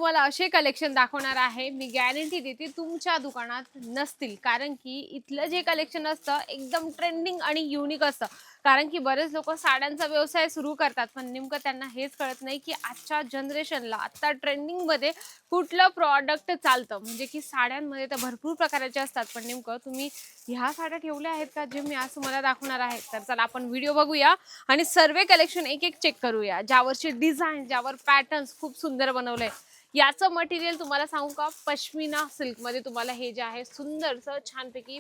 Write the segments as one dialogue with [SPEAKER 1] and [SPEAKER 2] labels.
[SPEAKER 1] तुम्हाला असे कलेक्शन दाखवणार आहे, मी गॅरंटी देते तुमच्या दुकानात नसतील. कारण की इथलं जे कलेक्शन असतं एकदम ट्रेंडिंग आणि युनिक असतं. कारण की बरेच लोकं साड्यांचा व्यवसाय सुरू करतात, पण नेमकं त्यांना हेच कळत नाही की आजच्या जनरेशनला आत्ता ट्रेंडिंगमध्ये कुठलं प्रॉडक्ट चालतं. म्हणजे की साड्यांमध्ये तर भरपूर प्रकाराचे असतात, पण नेमकं तुम्ही ह्या साड्या ठेवल्या आहेत का जे मी आज तुम्हाला दाखवणार आहे. तर चला आपण व्हिडिओ बघूया आणि सर्व कलेक्शन एक एक चेक करूया. ज्यावरचे डिझाईन, ज्यावर पॅटर्न्स खूप सुंदर बनवलंय. याचं मटेरियल तुम्हाला सांगू का, पश्मिना सिल्कमध्ये तुम्हाला हे जे आहे सुंदरसं छानपैकी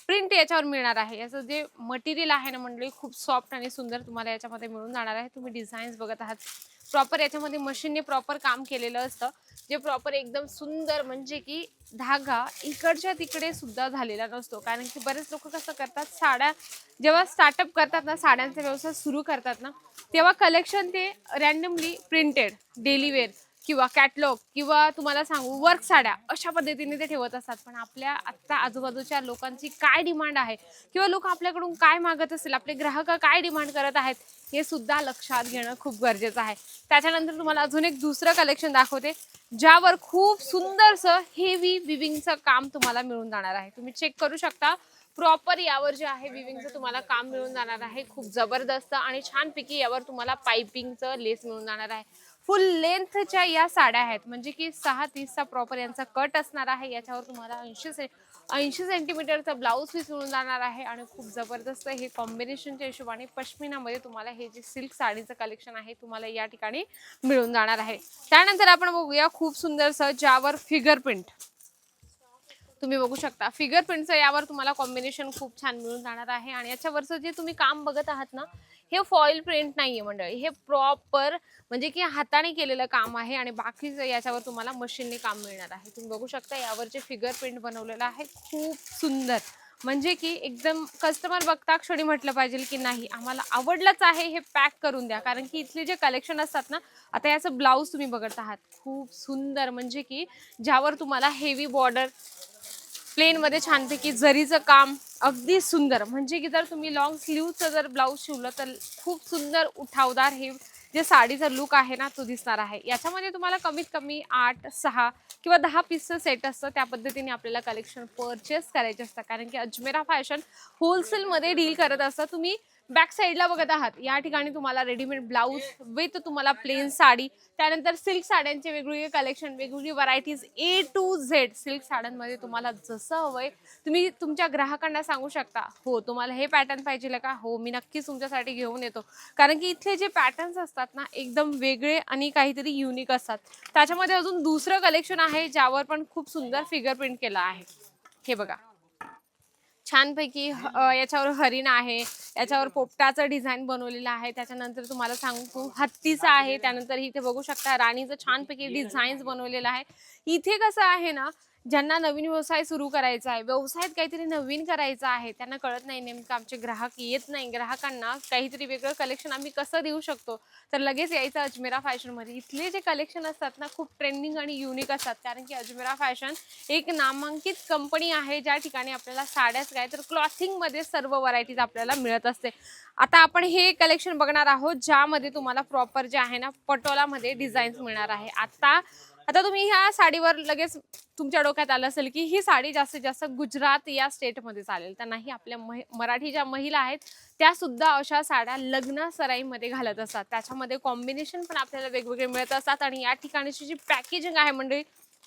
[SPEAKER 1] प्रिंट याच्यावर मिळणार आहे. याचं जे मटेरियल आहे ना मंडळी, खूप सॉफ्ट आणि सुंदर तुम्हाला याच्यामध्ये मिळून जाणार आहे. तुम्ही डिझाईन्स बघत आहात. प्रॉपर याच्यामध्ये मशीनने प्रॉपर काम केलेलं असतं. जे प्रॉपर एकदम सुंदर, म्हणजे की धागा इकडच्या तिकडे सुद्धा झालेला नसतो. कारण की बरेच लोक कसं करतात, साड्या जेव्हा स्टार्टअप करतात ना, साड्यांचा व्यवसाय सुरू करतात ना, तेव्हा कलेक्शन ते रॅन्डमली प्रिंटेड डेली वेअर किंवा कॅटलॉग किंवा तुम्हाला सांगू वर्क साड्या अशा पद्धतीने ते ठेवत असतात. पण आपल्या आत्ता आजूबाजूच्या लोकांची काय डिमांड आहे किंवा लोक आपल्याकडून काय मागत असतील, आपले ग्राहक काय डिमांड करत आहेत, हे सुद्धा लक्षात घेणं खूप गरजेचं आहे. त्याच्यानंतर तुम्हाला अजून एक दुसरं कलेक्शन दाखवते, ज्यावर खूप सुंदरसं हेवी विविंगचं काम तुम्हाला मिळून जाणार आहे. तुम्ही चेक करू शकता. प्रॉपर यावर जे आहे विविंगचं तुम्हाला काम मिळून जाणार आहे. खूप जबरदस्त आणि छानपैकी यावर तुम्हाला पाइपिंगचं लेस मिळून जाणार आहे. फुल लेंथच्या या साड्या आहेत, म्हणजे की 6:30चा प्रॉपर यांचा कट असणार आहे. याच्यावर तुम्हाला 80 सेंटीमीटरचा ब्लाऊज पीस मिळून जाणार आहे आणि खूप जबरदस्त हे कॉम्बिनेशनच्या हिशोबाने पश्मिनामध्ये तुम्हाला हे जे सिल्क साडीचं कलेक्शन आहे तुम्हाला या ठिकाणी मिळून जाणार आहे. त्यानंतर आपण बघूया खूप सुंदरसं, ज्यावर फिगर प्रिंट तुम्ही बघू शकता. फिगर प्रिंटचं यावर तुम्हाला कॉम्बिनेशन खूप छान मिळून जाणार आहे. आणि याच्यावरचं जे तुम्ही काम बघत आहात ना, हे फॉईल प्रिंट नाहीये मंडळी, हे प्रॉपर म्हणजे की हाताने केलेलं काम आहे. आणि बाकीचं याच्यावर तुम्हाला मशीनने काम मिळणार आहे. तुम्ही बघू शकता यावर जे फिगर प्रिंट बनवलेलं आहे खूप सुंदर, म्हणजे की एकदम कस्टमर बघता क्षणी म्हटलं पाहिजे की नाही आम्हाला आवडलंच आहे, हे पॅक करून द्या. कारण की इथले जे कलेक्शन असतात ना, आता याचं ब्लाऊज तुम्ही बघत आहात खूप सुंदर, म्हणजे की ज्यावर तुम्हाला हेवी बॉर्डर प्लेन मध्ये छानपैकी जरीचं काम अगदी सुंदर, म्हणजे की जर तुम्ही लॉंग स्लीवचं जर ब्लाऊज शिवलं तर खूप सुंदर उठावदार हे जे साडीचा लुक आहे ना तो दिसणार आहे. याच्यामध्ये तुम्हाला कमीत कमी 8, 6 किंवा 10 पीसचं सेट असतं. त्या पद्धतीने आपल्याला कलेक्शन परचेस करायचे असतं. कारण की अजमेरा फॅशन होलसेलमध्ये डील करत असतं. तुम्ही बॅक साईडला बघत आहात, या ठिकाणी तुम्हाला रेडीमेड ब्लाऊज विथ तुम्हाला प्लेन साडी, त्यानंतर सिल्क साड्यांचे वेगवेगळे कलेक्शन, वेगवेगळी varieties A to Z silk साड्यांमध्ये तुम्हाला जसं हवंय तुम्ही तुमच्या ग्राहकांना सांगू शकता. हो तुम्हाला हे पॅटर्न पाहिजे का, हो मी नक्कीच तुमच्यासाठी घेऊन येतो. कारण की इथले जे पॅटर्न्स असतात ना एकदम वेगळे आणि काहीतरी युनिक असतात. त्याच्यामध्ये अजून दुसरं कलेक्शन आहे ज्यावर पण खूप सुंदर फिगर प्रिंट केला आहे. हे बघा छानपैकी याच्यावर हरिण आहे, याच्यावर पोपटाचं डिझाईन बनवलेलं आहे. त्याच्यानंतर तुम्हाला सांगू हत्तीचं आहे. त्यानंतर इथे बघू शकता राणीचं छानपैकी डिझाईन्स बनवलेलं आहे. इथे कसं आहे ना, ज्यांना नवीन व्यवसाय सुरू करायचा आहे, व्यवसायात काहीतरी नवीन करायचं आहे, त्यांना कळत नाही नेमकं आमचे ग्राहक येत नाही, ग्राहकांना काहीतरी वेगळं कलेक्शन आम्ही कसं देऊ शकतो, तर लगेच यायचं अजमेरा फॅशनमध्ये. इथले जे कलेक्शन असतात ना खूप ट्रेंडिंग आणि युनिक असतात. कारण की अजमेरा फॅशन एक नामांकित कंपनी आहे, ज्या ठिकाणी आपल्याला साड्याच काय तर क्लॉथिंगमध्ये सर्व व्हरायटीज आपल्याला मिळत असते. आता आपण हे कलेक्शन बघणार आहोत, ज्यामध्ये तुम्हाला प्रॉपर जे आहे ना पटोलामध्ये डिझाईन्स मिळणार आहे. आता आता तुम्ही ह्या साडीवर लगेच तुमच्या डोक्यात आलं असेल की ही साडी जास्तीत जास्त गुजरात या स्टेटमध्ये चालेल, तर नाही. आपल्या मराठी ज्या महिला आहेत त्या सुद्धा अशा साड्या लग्न सराईमध्ये घालत असतात. त्याच्यामध्ये कॉम्बिनेशन पण आपल्याला वेगवेगळे मिळत असतात. आणि या ठिकाणची जी पॅकेजिंग आहे म्हणजे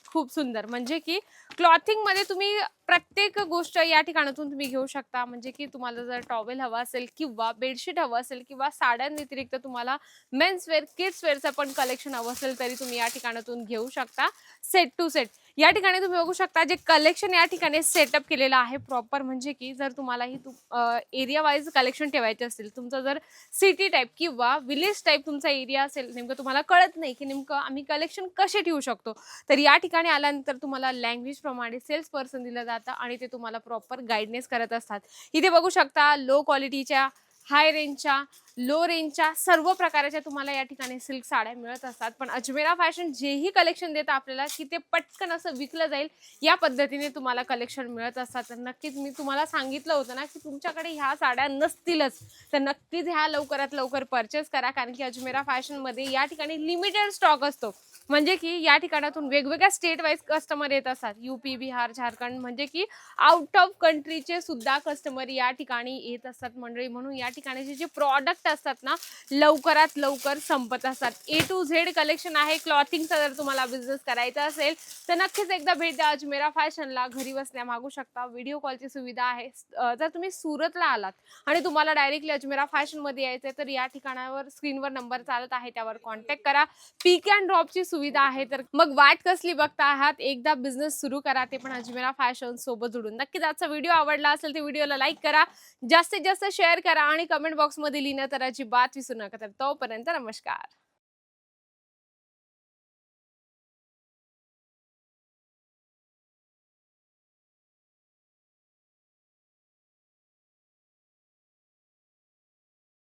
[SPEAKER 1] खूप सुंदर, म्हणजे की क्लॉथिंग मध्ये तुम्ही प्रत्येक गोष्ट या ठिकाणातून तुम्ही घेऊ शकता. म्हणजे की तुम्हाला जर टॉवेल हवा असेल किंवा बेडशीट हवं असेल किंवा साड्यांव्यतिरिक्त तुम्हाला मेन्स वेअर किड्स वेअरचं पण कलेक्शन हवं असेल तरी तुम्ही या ठिकाणातून घेऊ शकता. सेट टू सेट या ठिकाणी तुम्ही बघू शकता जे कलेक्शन या ठिकाणी सेटअप केलेलं आहे प्रॉपर, म्हणजे की जर तुम्हाला ही एरिया वाईज कलेक्शन ठेवायचे असेल, तुमचं जर सिटी टाईप किंवा विलेज टाईप तुमचा एरिया असेल, नेमकं तुम्हाला कळत नाही की नेमकं आम्ही कलेक्शन कसे ठेवू शकतो, तर या ठिकाणी आल्यानंतर तुम्हाला लँग्वेज प्रमाणे सेल्स पर्सन दिलं जातं आणि ते तुम्हाला प्रॉपर गाईडनेस करत असतात. इथे बघू शकता लो क्वालिटीच्या, हाय रेंजच्या, लो रेंजच्या सर्व प्रकारच्या तुम्हाला या ठिकाणी सिल्क साड्या मिळत असतात. पण अजमेरा फॅशन जेही कलेक्शन देतं आपल्याला की ते पटकन असं विकलं जाईल या पद्धतीने तुम्हाला कलेक्शन मिळत असतात. तर नक्कीच मी तुम्हाला सांगितलं होतं ना की तुमच्याकडे ह्या साड्या नसतीलच, तर नक्कीच ह्या लवकरात लवकर परचेस करा. कारण की अजमेरा फॅशनमध्ये या ठिकाणी लिमिटेड स्टॉक असतो. म्हणजे की या ठिकाणातून वेगवेगळ्या स्टेट वाईज कस्टमर येत असतात. यूपी, बिहार, झारखंड म्हणजे की आउट ऑफ कंट्रीचे सुद्धा कस्टमर या ठिकाणी येत असतात मंडळी. म्हणून या ठिकाणचे जे प्रॉडक्ट असतात ना, लवकरात लवकर संपत असतात. ए टू झेड कलेक्शन आहे. क्लॉथिंगचा जर तुम्हाला बिझनेस करायचा असेल तर नक्कीच एकदा भेट द्या अजमेरा फॅशनला. घरी बसल्या मागू शकता. व्हिडिओ कॉलची सुविधा आहे. जर तुम्ही सुरतला आलात आणि तुम्हाला डायरेक्टली अजमेरा फॅशनमध्ये यायचंय तर या ठिकाणावर स्क्रीनवर नंबर चालत आहे, त्यावर कॉन्टॅक्ट करा. पिक अँड ड्रॉपची सुविधा आहे. तर मग वाट कसली बघता आहात, एकदा बिझनेस सुरू करा, ते पण अजमेरा फॅशन सोबत जुडून. नक्कीच आजचा व्हिडिओ आवडला असेल तर व्हिडिओला लाईक करा, जास्तीत जास्त शेअर करा आणि कमेंट बॉक्समध्ये लिहिणं तर अजिबात विसरू नका. तर तोपर्यंत नमस्कार.